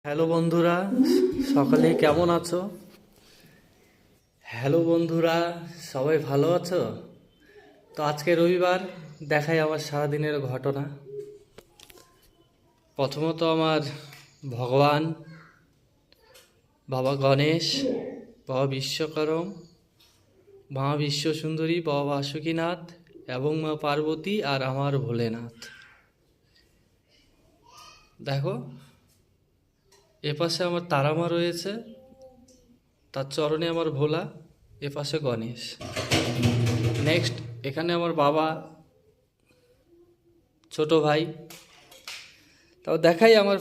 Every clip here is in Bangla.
হ্যালো বন্ধুরা, সকালে কেমন আছো? হ্যালো বন্ধুরা, সবাই ভালো আছো? তো আজকে রবিবার, দেখাই আমার সারাদিনের ঘটনা। প্রথমত আমার ভগবান, বাবা গণেশ, বাবা বিশ্বকর্ম, মা বিশ্বসুন্দরী, বাবা বাসুকীনাথ এবং মা পার্বতী আর আমার ভোলেনাথ। দেখো, এপাশে আমার তারামা রয়েছে, তার চরণে আমার ভোলা, এপাশে গণেশ। নেক্সট এখানে আমার বাবা, ছোট ভাই। তাও দেখাই আমার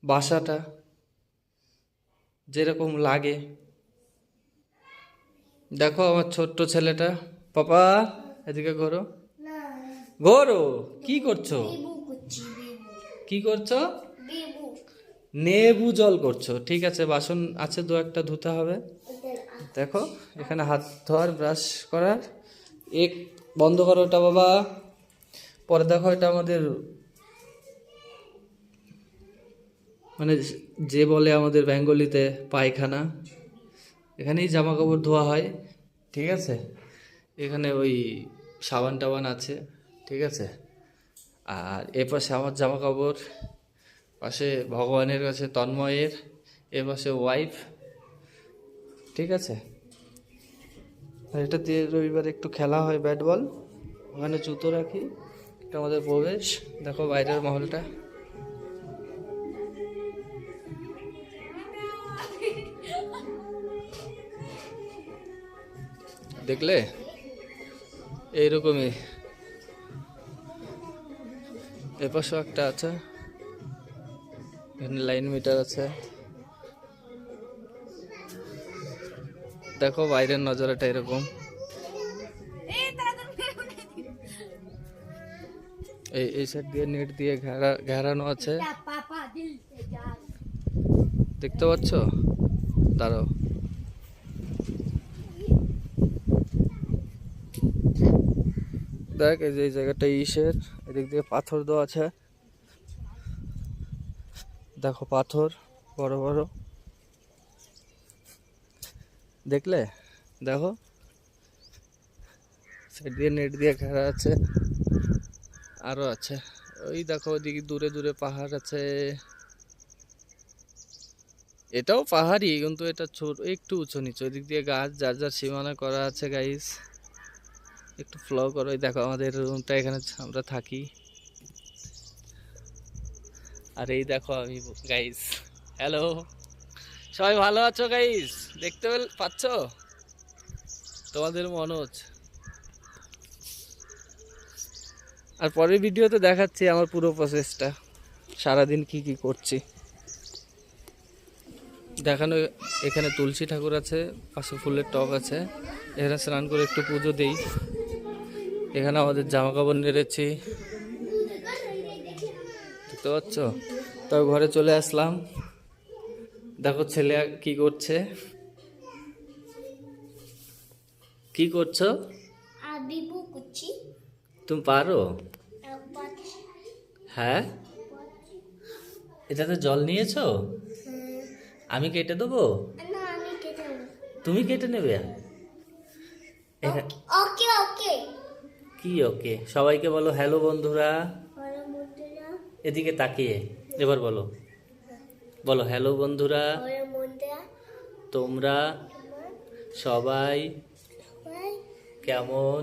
বাসাটা যেরকম লাগে। দেখো আমার ছোট্ট ছেলেটা। পাপা, এদিকে ঘোরো, ঘোরো। কি করছো? কি করছো? নেবু জল করছো? ঠিক আছে, বাসন আছে দু একটা ধুতে হবে। দেখো এখানে হাত ধোয়ার, ব্রাশ করার। এক বন্ধ করো ওটা বাবা। পরে দেখো, এটা আমাদের মানে যে বলে আমাদের বেঙ্গলিতে পায়খানা। এখানেই জামা কাপড় ধোয়া হয়, ঠিক আছে। এখানে ওই সাবান টাবান আছে, ঠিক আছে। আর এ পাশে আমার জামা কাপড়, পাশে ভগবানের কাছে তন্ময়ের, এ পাশে ওয়াইফ, ঠিক আছে। আর এটা দিয়ে রবিবার একটু খেলা হয় ব্যাট বল। ওখানে জুতো রাখি। এটা আমাদের প্রবেশ। দেখো বাইরের মহলটা। দেখলে এইরকমই। এপাশেও একটা আছে, এখানে লাইন মিটার আছে। দেখো বাইরের নজারাটা এরকম। এই সাইড দিয়ে নেট দিয়ে ঘেরানো আছে, দেখতে পাচ্ছ? দাঁড়াও, দেখ এই যে এই জায়গাটা ইসের, এদিক দিয়ে পাথর দেওয়া আছে। দেখো পাথর বড় বড়, দেখলে? দেখো সাইড দিয়ে নেট দিয়ে ঘেরা আছে, আরো আছে। ওই দেখো ওইদিকে দূরে দূরে পাহাড় আছে। এটাও পাহাড়ই, কিন্তু এটা ছোট, একটু উঁচু নিচু। ওইদিক দিয়ে গাছ যার যার সীমানা করা আছে। গাইস একটু ফলো করো। দেখো আমাদের রুমটা, এখানে আমরা থাকি। আর এই দেখো আমি, গাইস হ্যালো, সবাই ভালো আছো গাইস? দেখতে পাচ্ছ তোমাদের মনোজ। আর পরের ভিডিওতে দেখাচ্ছি আমার পুরো প্রসেসটা, সারাদিন কি কি করছি দেখানো। এখানে তুলসী ঠাকুর আছে, পাশে ফুলের টব আছে। এখানে স্নান করে একটু পুজো দেই। এখানে আমাদের জামা কাপড় নেড়েছি, দেখতে পাচ্ছ? তবে ঘরে চলে আসলাম। দেখো ছেলে কি করছে। কি করছো? তুমি পারো? হ্যাঁ, এটাতে জল নিয়েছো? আমি কেটে দেবো? তুমি কেটে নেবে? ওকে ওকে। কি ওকে? সবাইকে বলো হ্যালো বন্ধুরা, এদিকে তাকিয়ে। এবার বলো, বলো হ্যালো বন্ধুরা, তোমরা সবাই কেমন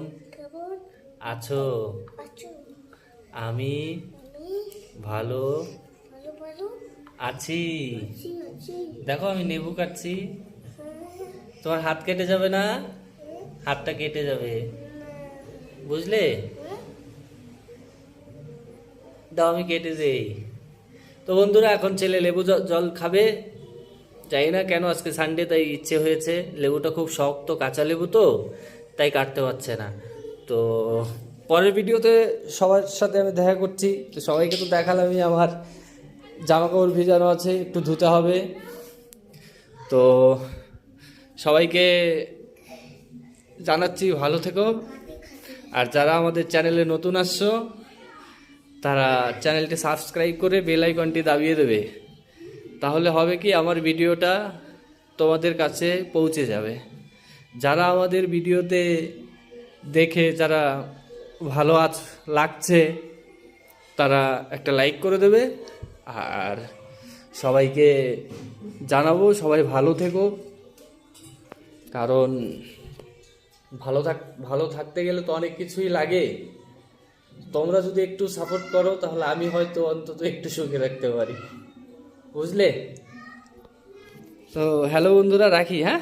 আছো? আমি ভালো আছি। দেখো আমি লেবু কাটছি। তোমার হাত কেটে যাবে না? হাতটা কেটে যাবে, বুঝলে? দাও আমি কেটে দেই। তো বন্ধুরা, এখন ছেলে লেবু জল খাবে। জানি না কেন, আজকে সানডে তাই ইচ্ছে হয়েছে। লেবুটা খুব শক্ত, কাঁচা লেবু তো, তাই কাটতে পারছে না। তো পরের ভিডিওতে সবার সাথে আমি দেখা করছি। তো সবাইকে তো দেখালামই, আমার জামা কাপড় ভিজানো আছে, একটু ধুতে হবে। তো সবাইকে জানাচ্ছি ভালো থেকো। আর যারা আমাদের চ্যানেলে নতুন আসছো, তারা চ্যানেলটি সাবস্ক্রাইব করে বেল আইকনটি দাবিয়ে দেবে, তাহলে হবে কি আমার ভিডিওটা তোমাদের কাছে পৌঁছে যাবে। যারা আমাদের ভিডিওতে দেখে যারা ভালো লাগছে তারা একটা লাইক করে দেবে, আর সবাইকে জানাবো সবাই ভালো থেকো, কারণ ভালো থাকতে গেলে তো অনেক কিছুই লাগে। তোমরা যদি একটু সাপোর্ট করো তাহলে আমি হয়তো অন্তত একটু সুখে রাখতে পারি, বুঝলে? তো হ্যালো বন্ধুরা, রাখি, হ্যাঁ।